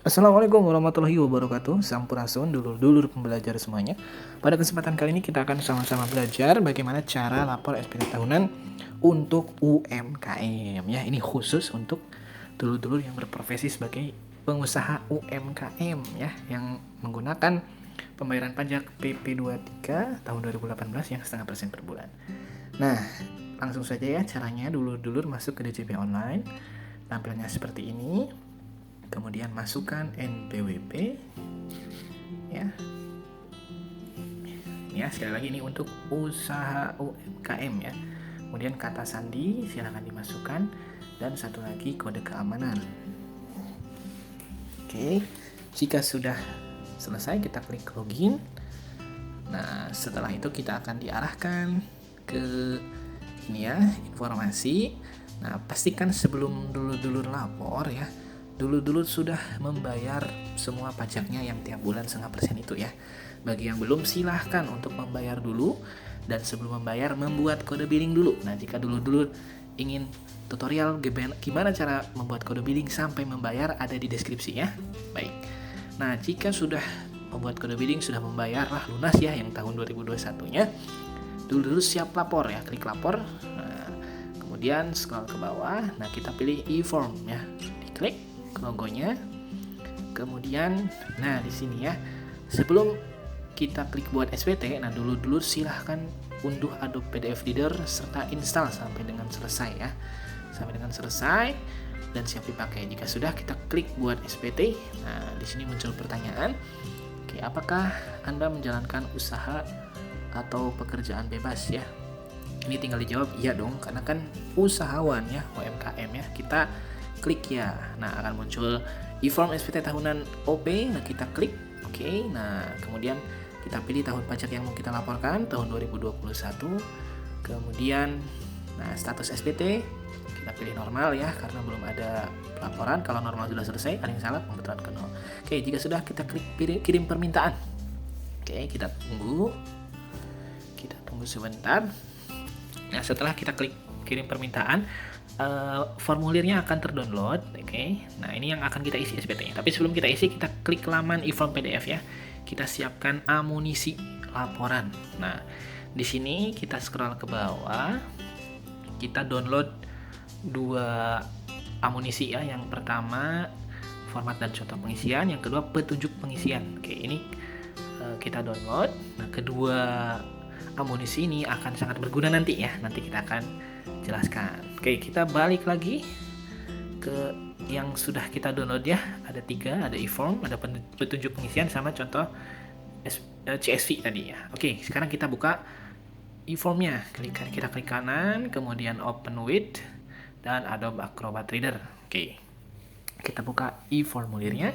Assalamualaikum warahmatullahi wabarakatuh. Sampurasun dulur-dulur pembelajar semuanya. Pada kesempatan kali ini kita akan sama-sama belajar bagaimana cara lapor SPT tahunan untuk UMKM ya. Ini khusus untuk dulur-dulur yang berprofesi sebagai pengusaha UMKM ya, yang menggunakan pembayaran pajak PP 23 tahun 2018 yang 0,5% per bulan. Nah, langsung saja ya caranya. Dulur-dulur masuk ke DJP online. Tampilannya seperti ini. Kemudian masukkan NPWP ya. Ya, sekali lagi ini untuk usaha UMKM ya. Kemudian kata sandi silakan dimasukkan dan satu lagi kode keamanan. Oke, jika sudah selesai kita klik login. Nah, setelah itu kita akan diarahkan ke ini ya, informasi. Nah, pastikan sebelum dulur-dulur lapor ya, dulur-dulur sudah membayar semua pajaknya yang tiap bulan 0,5% itu ya. Bagi yang belum, silahkan untuk membayar dulu, dan sebelum membayar membuat kode billing dulu. Nah, jika dulur-dulur ingin tutorial gimana cara membuat kode billing sampai membayar, ada di deskripsi ya. Baik. Nah, jika sudah membuat kode billing, sudah membayar lah lunas ya yang tahun 2021-nya, dulur-dulur siap lapor ya. Klik lapor. Nah, kemudian scroll ke bawah. Nah, kita pilih e-form ya. Diklik logonya. Kemudian nah di sini ya, sebelum kita klik buat SPT, nah dulur-dulur silahkan unduh Adobe PDF Reader serta install sampai dengan selesai ya. Sampai dengan selesai dan siap dipakai. Jika sudah, kita klik buat SPT. Nah, di sini muncul pertanyaan. Oke, apakah Anda menjalankan usaha atau pekerjaan bebas ya? Ini tinggal dijawab iya dong, karena kan usahawan ya, UMKM ya. Kita klik ya. Nah, akan muncul e-form SPT tahunan OP. Nah, kita klik. Oke. Nah, kemudian kita pilih tahun pajak yang mau kita laporkan, tahun 2021. Kemudian nah, status SPT kita pilih normal ya, karena belum ada laporan. Kalau normal sudah selesai, ada yang salah, pembetulan ke 0. Oke, jika sudah, kita klik kirim permintaan. Oke, kita tunggu. Kita tunggu sebentar. Nah, setelah kita klik kirim permintaan, formulirnya akan terdownload. Oke. Nah, ini yang akan kita isi SPT-nya. Tapi sebelum kita isi, kita klik laman e-form PDF ya. Kita siapkan amunisi laporan. Nah, di sini kita scroll ke bawah. Kita download 2 amunisi ya. Yang pertama format dan contoh pengisian, yang kedua petunjuk pengisian. Oke, ini kita download. Nah, kedua amunisi ini akan sangat berguna nanti ya. Nanti kita akan jelaskan. Oke, kita balik lagi ke yang sudah kita download ya. Ada 3, ada e-form, ada petunjuk pengisian, sama contoh CSV tadi ya. Oke, sekarang kita buka e-formnya. Kita klik kanan, kemudian open with, dan Adobe Acrobat Reader. Oke, kita buka e-formulirnya.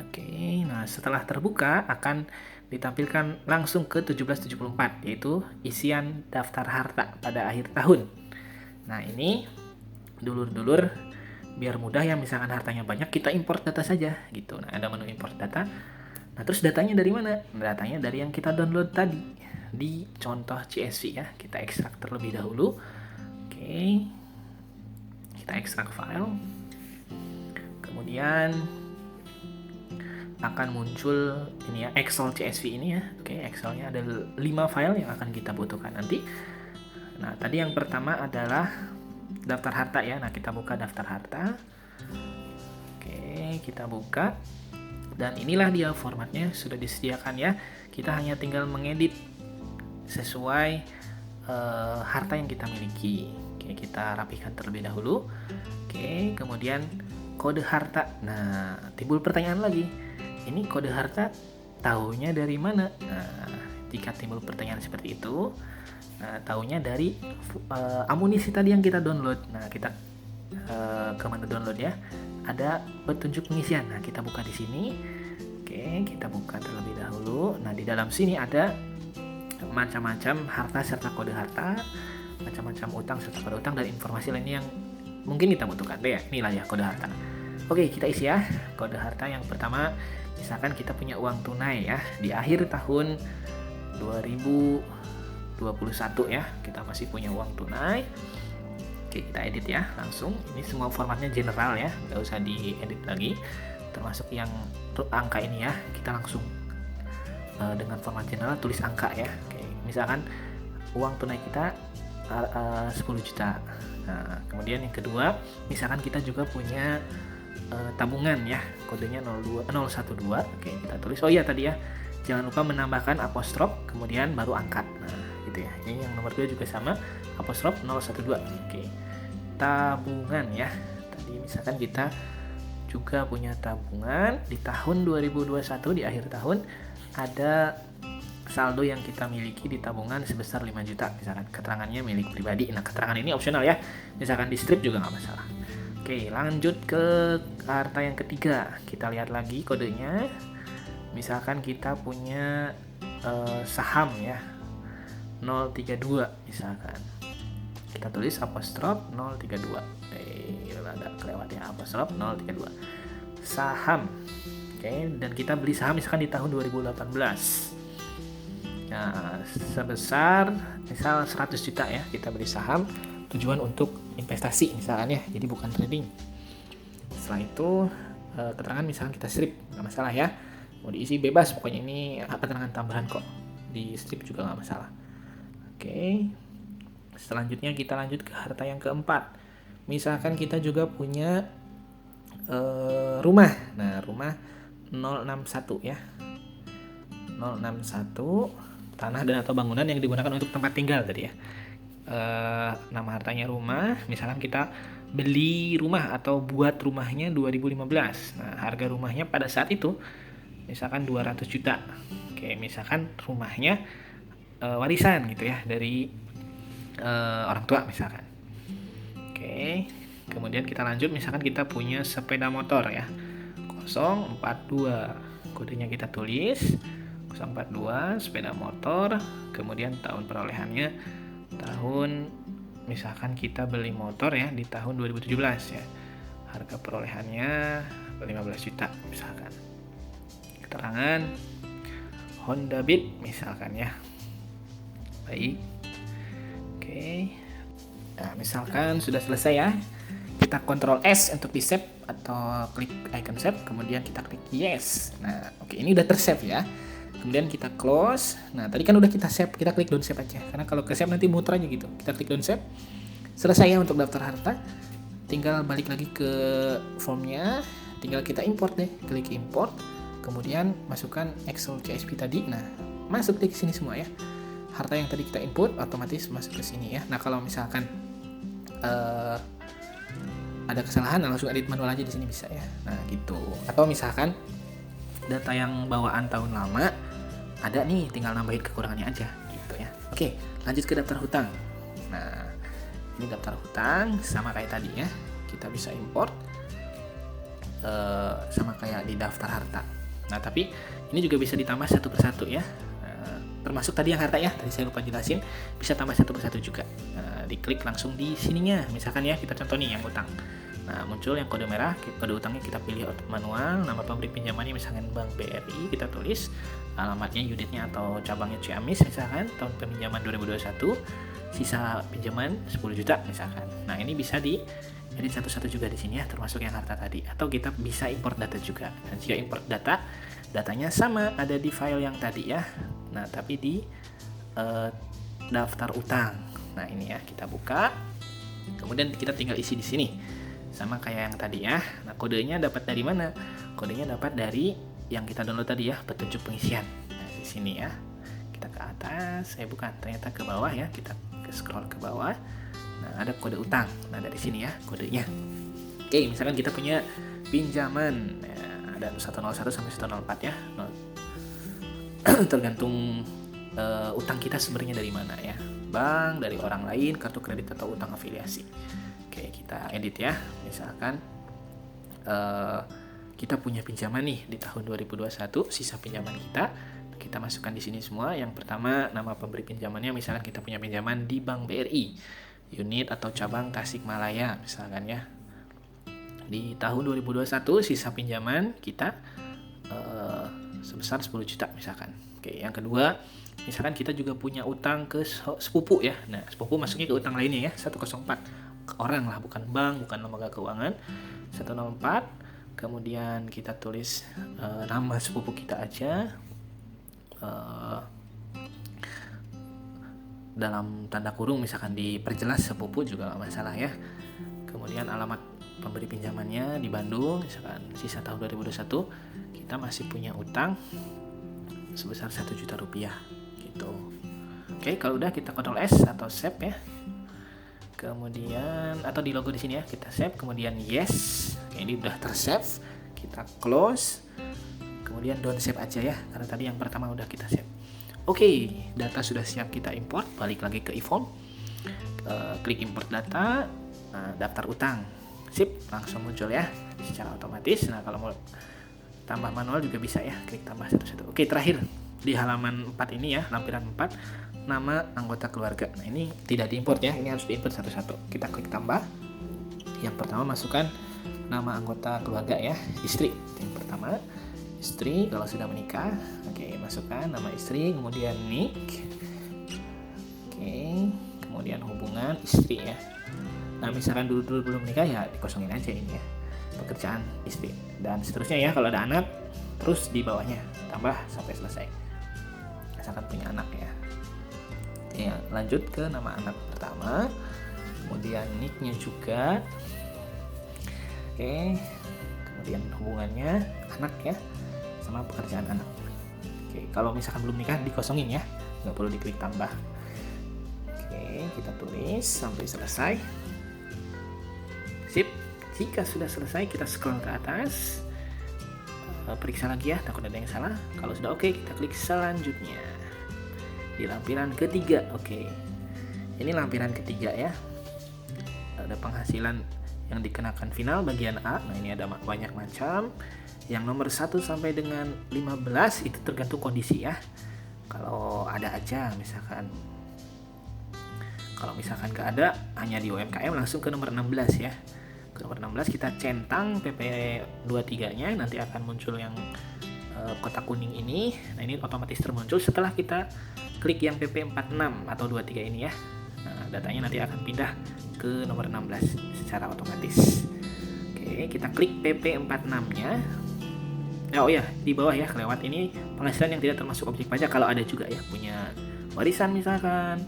Oke, nah setelah terbuka akan ditampilkan langsung ke 1774, yaitu isian daftar harta pada akhir tahun. Nah, ini dulur-dulur biar mudah ya, misalkan hartanya banyak, kita import data saja gitu. Nah, ada menu import data. Nah, terus datanya dari mana? Datanya dari yang kita download tadi di contoh CSV ya. Kita ekstrak terlebih dahulu. Oke. Kita ekstrak file. Kemudian akan muncul ini ya, Excel CSV ini ya. Oke, Excelnya ada 5 file yang akan kita butuhkan nanti. Nah, tadi yang pertama adalah daftar harta ya. Nah, kita buka daftar harta. Oke, kita buka. Dan inilah dia formatnya, sudah disediakan ya. Kita hanya tinggal mengedit sesuai harta yang kita miliki. Oke, kita rapikan terlebih dahulu. Oke, kemudian kode harta. Nah, timbul pertanyaan lagi. Ini kode harta tahunya dari mana? Nah, jika timbul pertanyaan seperti itu, nah, tahunya dari amunisi tadi yang kita download. Nah, kita ke menu download ya. Ada petunjuk pengisian. Nah, kita buka di sini. Oke, kita buka terlebih dahulu. Nah, di dalam sini ada macam-macam harta serta kode harta, macam-macam utang serta kode utang, dan informasi lainnya yang mungkin kita butuhkan. Deh, inilah ya kode harta. Oke, kita isi ya. Kode harta yang pertama, misalkan kita punya uang tunai ya di akhir tahun 2021 ya, kita masih punya uang tunai. Oke, kita edit ya langsung. Ini semua formatnya general ya, nggak usah diedit lagi. Termasuk yang angka ini ya, kita langsung dengan format general tulis angka ya. Oke, misalkan uang tunai kita 10 juta. Nah, kemudian yang kedua, misalkan kita juga punya tabungan ya, kodenya 012. Oke, kita tulis. Oh iya tadi ya, jangan lupa menambahkan apostrof kemudian baru angka. Nah, gitu ya. Ini yang nomor 2 juga sama, apostrof 012. Oke. Tabungan ya. Tadi misalkan kita juga punya tabungan di tahun 2021, di akhir tahun ada saldo yang kita miliki di tabungan sebesar 5 juta misalkan, keterangannya milik pribadi. Nah, keterangan ini opsional ya, misalkan di strip juga nggak masalah. Oke, lanjut ke harta yang ketiga. Kita lihat lagi kodenya. Misalkan kita punya saham ya, 032 misalkan, kita tulis apostrof 032. Ada kelewat ya, apostrof 032 saham. Oke, dan kita beli saham misalkan di tahun 2018. Nah, sebesar misal 100 juta ya, kita beli saham tujuan untuk investasi misalkan ya, jadi bukan trading. Setelah itu keterangan misalkan kita strip, nggak masalah ya, mau diisi bebas, pokoknya ini keterangan tambahan kok, di strip juga nggak masalah. Oke, selanjutnya kita lanjut ke harta yang keempat. Misalkan kita juga punya rumah. Nah, rumah 061 ya, 061 tanah dan atau bangunan yang digunakan untuk tempat tinggal tadi ya. Nama hartanya rumah, misalkan kita beli rumah atau buat rumahnya 2015. Nah, harga rumahnya pada saat itu misalkan 200 juta. Oke, misalkan rumahnya warisan gitu ya dari orang tua misalkan. Oke, kemudian kita lanjut, misalkan kita punya sepeda motor ya, 042, kodenya kita tulis 042 sepeda motor, kemudian tahun perolehannya tahun, misalkan kita beli motor ya di tahun 2017 ya, harga perolehannya 15 juta misalkan, keterangan Honda Beat misalkan ya. Baik, oke. Nah, misalkan sudah selesai ya, kita Ctrl S untuk di save atau klik icon save, kemudian kita klik yes. Nah, oke, ini udah tersave ya. Kemudian kita close. Nah, tadi kan udah kita save, kita klik down save aja. Karena kalau ke save nanti muter aja gitu. Kita klik down save. Selesai ya untuk daftar harta. Tinggal balik lagi ke formnya. Tinggal kita import deh. Klik import. Kemudian masukkan Excel CSV tadi. Nah, masuk deh ke sini semua ya. Harta yang tadi kita input otomatis masuk ke sini ya. Nah, kalau misalkan ada kesalahan, langsung edit manual aja di sini bisa ya. Nah, gitu. Atau misalkan data yang bawaan tahun lama ada nih, tinggal nambahin kekurangannya aja gitu ya. Oke, lanjut ke daftar hutang. Nah, ini daftar hutang sama kayak tadi ya, kita bisa import sama kayak di daftar harta. Nah, tapi ini juga bisa ditambah satu persatu ya, termasuk tadi yang harta ya, tadi saya lupa jelasin, bisa tambah satu persatu juga. Diklik langsung di sininya, misalkan ya kita contoh nih yang hutang. Nah, muncul yang kode merah, kode utangnya kita pilih manual, nama pemberi pinjamannya misalkan Bank BRI, kita tulis alamatnya, unitnya atau cabangnya Ciamis misalkan, tahun peminjaman 2021, sisa pinjaman 10 juta misalkan. Nah, ini bisa di edit satu-satu juga di sini ya, termasuk yang harta tadi. Atau kita bisa import data juga. Dan jika import data, datanya sama ada di file yang tadi ya. Nah, tapi di daftar utang. Nah, ini ya, kita buka. Kemudian kita tinggal isi di sini. Sama kayak yang tadi ya. Nah, kodenya dapat dari mana? Kodenya dapat dari yang kita download tadi ya, petunjuk pengisian. Nah, di sini ya. Kita ke atas, ternyata ke bawah ya. Kita ke scroll ke bawah. Nah, ada kode utang. Nah, dari sini ya kodenya. Oke, misalkan kita punya pinjaman. Nah, ada 101 sampai 104 ya. Tergantung utang kita sebenarnya dari mana ya. Bank, dari orang lain, kartu kredit atau utang afiliasi. Oke, kita edit ya. Misalkan kita punya pinjaman nih di tahun 2021, sisa pinjaman kita masukkan di sini semua. Yang pertama, nama pemberi pinjamannya, misalkan kita punya pinjaman di Bank BRI, unit atau cabang Tasikmalaya misalkan ya. Di tahun 2021 sisa pinjaman kita sebesar 10 juta misalkan. Oke, yang kedua, misalkan kita juga punya utang ke sepupu ya. Nah, sepupu masuknya ke utang lainnya ya, 104. orang lah, bukan bank, bukan lembaga keuangan. 104. Kemudian kita tulis nama sepupu kita aja, dalam tanda kurung, misalkan diperjelas sepupu juga gak masalah ya. Kemudian alamat pemberi pinjamannya di Bandung, misalkan sisa tahun 2021 kita masih punya utang sebesar 1 juta rupiah gitu. Oke, kalau udah kita Ctrl S atau save ya. Kemudian atau di logo di sini ya, kita save, kemudian yes. Oke, ini udah tersave, kita close. Kemudian don't save aja ya, karena tadi yang pertama udah kita save. Oke, data sudah siap kita import. Balik lagi ke eForm, klik import data, daftar utang. Sip, langsung muncul ya secara otomatis. Nah, kalau mau tambah manual juga bisa ya, klik tambah satu-satu. Oke, terakhir di halaman 4 ini ya, lampiran 4, nama anggota keluarga. Nah, ini tidak diimport ya, ini harus diimport satu-satu. Kita klik tambah. Yang pertama masukkan nama anggota keluarga ya, istri. Yang pertama istri kalau sudah menikah. Oke, masukkan nama istri, kemudian nik. Oke, kemudian hubungan istri ya. Nah, misalkan dulu belum menikah ya dikosongin aja ini ya, pekerjaan istri, dan seterusnya ya. Kalau ada anak, terus di bawahnya tambah sampai selesai, misalkan punya anak ya. Oke, lanjut ke nama anak pertama, kemudian niknya juga. Oke, kemudian hubungannya anak ya sama pekerjaan anak. Oke, kalau misalkan belum nikah dikosongin ya, nggak perlu diklik tambah. Oke, kita tulis sampai selesai. Sip, jika sudah selesai kita scroll ke atas, periksa lagi ya, takut ada yang salah. Kalau sudah oke, kita klik selanjutnya di lampiran ketiga. Oke, ini lampiran ketiga ya, ada penghasilan yang dikenakan final bagian A. Nah, ini ada banyak macam. Yang nomor 1 sampai dengan 15 itu tergantung kondisi ya. Kalau ada aja, misalkan kalau misalkan gak ada, hanya di UMKM, langsung ke nomor 16 ya. Ke nomor 16 kita centang PP 23-nya, nanti akan muncul yang kotak kuning ini. Nah, ini otomatis termuncul setelah kita klik yang PP 46 atau 23 ini ya. Nah, datanya nanti akan pindah ke nomor 16 secara otomatis. Oke, kita klik PP 46-nya. Oh ya, di bawah ya, kelewat ini penghasilan yang tidak termasuk objek pajak. Kalau ada juga ya, punya warisan misalkan,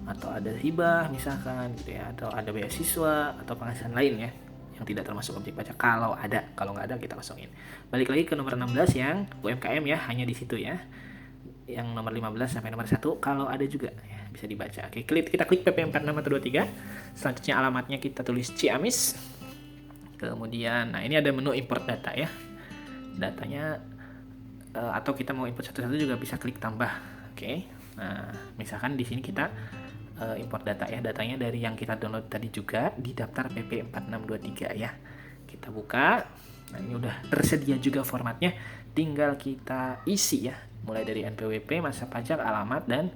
atau ada hibah misalkan gitu ya, atau ada beasiswa atau penghasilan lain ya yang tidak termasuk objek pajak. Kalau ada, kalau nggak ada kita kosongin. Balik lagi ke nomor 16 yang UMKM ya, hanya di situ ya. Yang nomor 15 sampai nomor 1 kalau ada juga ya, bisa dibaca. Oke, kita klik PP 46 atau 23. Selanjutnya alamatnya kita tulis Ciamis. Kemudian, nah ini ada menu import data ya. Datanya atau kita mau import satu-satu juga bisa klik tambah. Oke. Nah, misalkan di sini kita import data ya, datanya dari yang kita download tadi juga di daftar PP 4623 ya. Kita buka. Nah, ini udah tersedia juga formatnya, tinggal kita isi ya, mulai dari NPWP, masa pajak, alamat, dan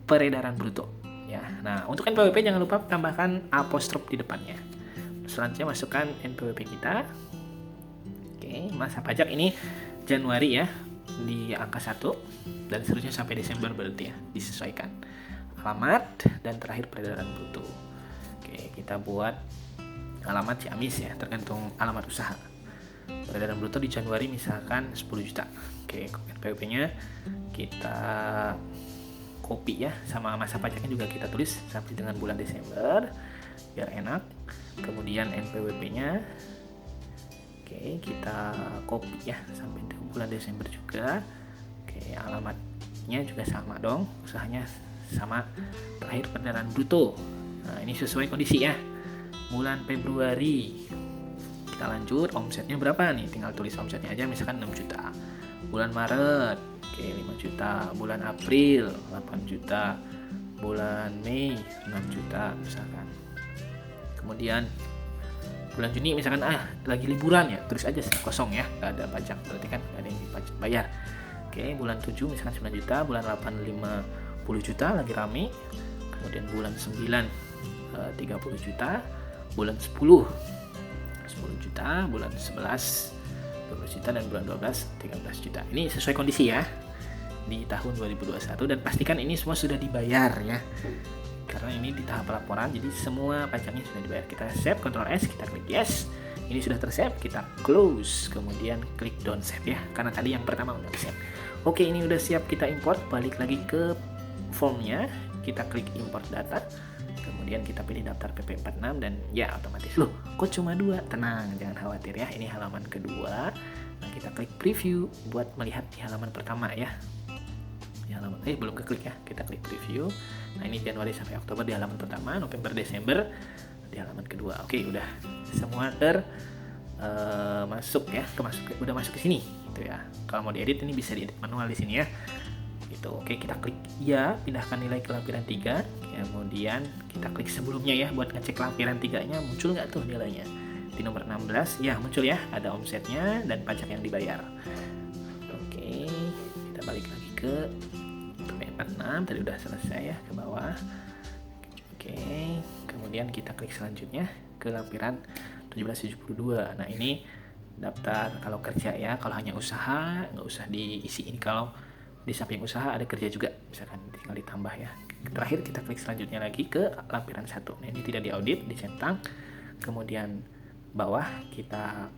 peredaran bruto ya. Nah, untuk NPWP jangan lupa tambahkan apostrof di depannya. Selanjutnya masukkan NPWP kita. Oke, masa pajak ini Januari ya, di angka 1, dan seterusnya sampai Desember berarti ya, disesuaikan. Alamat, dan terakhir peredaran bruto. Oke, kita buat alamat Ciamis ya, tergantung alamat usaha. Peredaran bruto di Januari misalkan 10 juta. Oke, NPWP-nya kita copy ya, sama masa pajaknya juga kita tulis sampai dengan bulan Desember biar enak. Kemudian NPWP-nya oke, kita copy ya sampai bulan Desember juga. Oke, alamatnya juga sama dong, usahanya sama, terakhir peredaran bruto. Nah, ini sesuai kondisi ya. Bulan Februari kita lanjut, omsetnya berapa nih, tinggal tulis omsetnya aja, misalkan 6 juta. Bulan Maret oke 5 juta, bulan April 8 juta, bulan Mei 6 juta misalkan. Kemudian bulan Juni misalkan lagi liburan ya, tulis aja kosong ya, nggak ada pajak, berarti kan nggak ada yang dibayar. Oke, bulan 7 misalkan 9 juta, bulan 8 50 juta lagi rame. Kemudian bulan 9 30 juta, bulan 10 juta, bulan 11 12 juta, dan bulan 12 13 juta. Ini sesuai kondisi ya di tahun 2021, dan pastikan ini semua sudah dibayar ya. karena ini di tahap laporan, jadi semua pajaknya sudah dibayar. Kita save, Ctrl S, kita klik yes. Ini sudah tersave, kita close, kemudian klik don't save ya, karena tadi yang pertama udah save. Oke, ini udah siap kita import. Balik lagi ke formnya, kita klik import data, kemudian kita pilih daftar PP46 dan ya otomatis. Loh, kok cuma 2? Tenang, jangan khawatir ya, ini halaman kedua. Nah, kita klik preview buat melihat di halaman pertama ya. Di halaman belum keklik ya, kita klik preview. Nah, ini Januari sampai Oktober di halaman pertama, November Desember di halaman kedua. Oke, udah semua masuk ya, udah masuk ke sini gitu ya. Kalau mau diedit ini bisa diedit manual di sini ya. Gitu. Oke, kita klik ya, pindahkan nilai ke lampiran 3. Kemudian kita klik sebelumnya ya buat ngecek lampiran 3-nya muncul nggak tuh nilainya. Di nomor 16 ya muncul ya, ada omsetnya dan pajak yang dibayar. Oke, kita balik lagi ke PP46, tadi udah selesai ya, ke bawah. Oke, kemudian kita klik selanjutnya ke lampiran 1772. Nah, ini daftar kalau kerja ya, kalau hanya usaha nggak usah diisi. Ini kalau di samping usaha ada kerja juga, misalkan tinggal ditambah ya. Terakhir kita klik selanjutnya lagi ke lampiran 1. Nah, ini tidak diaudit, dicentang. Kemudian bawah kita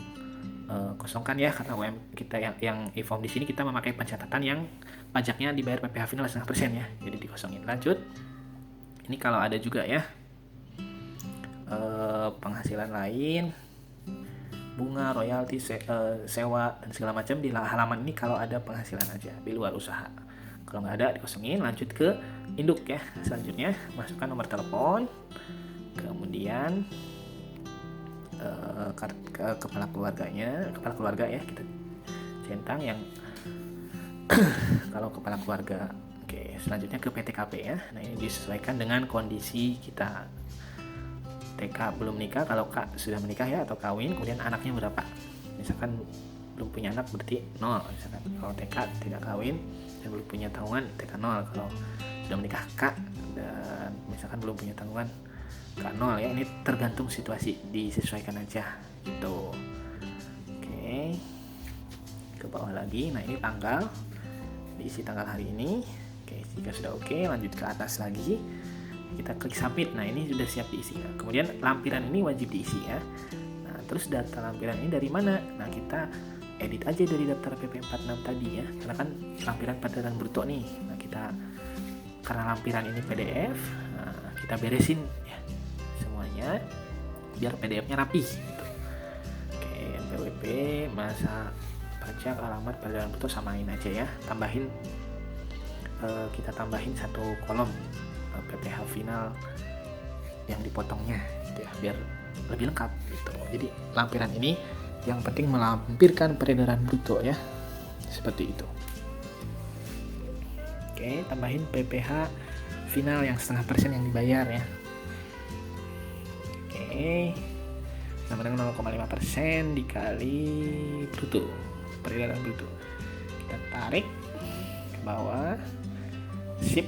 kosongkan ya, karena UM kita yang e-form di sini kita memakai pencatatan yang pajaknya dibayar PPh final 0,5% ya. Jadi dikosongin. Lanjut. Ini kalau ada juga ya penghasilan lain, bunga, royalti, sewa dan segala macam di halaman ini kalau ada penghasilan aja di luar usaha. Kalau nggak ada dikosongin. Lanjut ke induk ya. Selanjutnya masukkan nomor telepon, kemudian kepala keluarga ya, kita centang yang kalau kepala keluarga. Oke, selanjutnya ke PTKP ya. Nah, ini disesuaikan dengan kondisi kita. TK belum nikah, kalau K sudah menikah ya atau kawin, kemudian anaknya berapa. Misalkan belum punya anak berarti 0. Misalkan kalau TK tidak kawin dan belum punya tanggungan TK 0. Kalau sudah menikah K dan misalkan belum punya tanggungan K 0 ya. Ini tergantung situasi, disesuaikan aja gitu. Oke, ke bawah lagi. Nah, ini tanggal, diisi tanggal hari ini. Oke, jika sudah oke, lanjut ke atas lagi, kita klik submit. Nah, ini sudah siap diisi ya. Kemudian lampiran ini wajib diisi ya. Nah, terus data lampiran ini dari mana? Nah, kita edit aja dari daftar PP46 tadi ya, karena kan lampiran pendapatan bruto nih. Nah, karena lampiran ini PDF, nah, kita beresin ya semuanya biar PDF-nya rapi gitu. Oke, NPWP, masa pajak, alamat pendapatan bruto samain aja ya. Kita tambahin satu kolom PPh final yang dipotongnya gitu ya, biar lebih lengkap gitu. Jadi lampiran ini yang penting melampirkan peredaran bruto ya, seperti itu. Oke, tambahin PPh final yang 0,5% yang dibayar ya. Oke, sama dengan 0,5% dikali bruto, peredaran bruto. Kita tarik ke bawah, sip.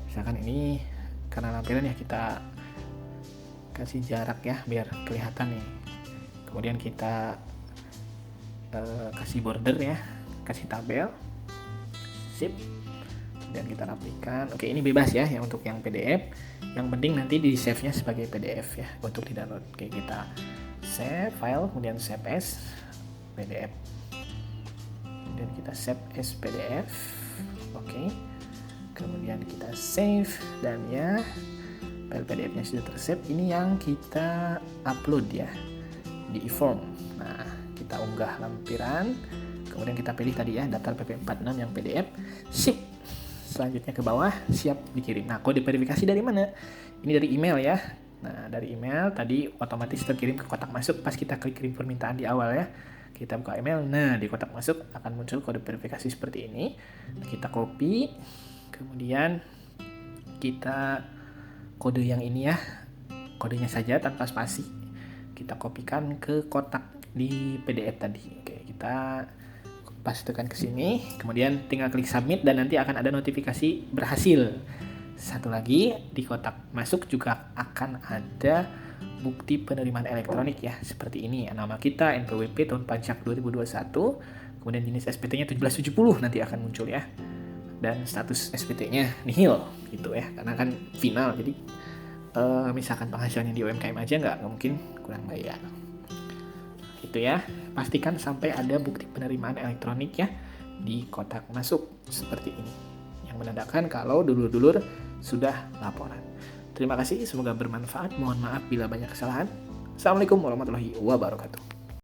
Misalkan ini karena lampiran ya, kita kasih jarak ya biar kelihatan nih. Kemudian kita kasih border ya, kasih tabel, sip. Kemudian kita rapikan. Oke, ini bebas ya yang untuk yang PDF. Yang penting nanti di save nya sebagai PDF ya untuk di download. Oke, kita save file, kemudian save as PDF, kemudian kita save as PDF. Oke, kemudian kita save dan ya file PDF-nya sudah tersave. Ini yang kita upload ya di e-form. Nah, kita unggah lampiran, kemudian kita pilih tadi ya daftar PP46 yang PDF, sip. Selanjutnya ke bawah, siap dikirim. Nah, kode verifikasi dari mana? Ini dari email ya. Nah, dari email tadi otomatis terkirim ke kotak masuk pas kita klik kirim permintaan di awal ya. Kita buka email, nah di kotak masuk akan muncul kode verifikasi seperti ini. Kita copy, kemudian kita kode yang ini ya, kodenya saja tanpa spasi, kita kopikan ke kotak di PDF tadi. Oke, kita pastekan ke sini, kemudian tinggal klik submit dan nanti akan ada notifikasi berhasil. Satu lagi, di kotak masuk juga akan ada bukti penerimaan elektronik ya, seperti ini. Nama kita, NPWP tahun pajak 2021, kemudian jenis SPT-nya 1770 nanti akan muncul ya. dan status SPT-nya nihil gitu ya, karena kan final. Jadi misalkan penghasilannya di UMKM aja nggak mungkin kurang bayar. Itu ya, pastikan sampai ada bukti penerimaan elektronik ya di kotak masuk seperti ini, yang menandakan kalau dulur-dulur sudah laporan. Terima kasih, semoga bermanfaat. Mohon maaf bila banyak kesalahan. Assalamualaikum warahmatullahi wabarakatuh.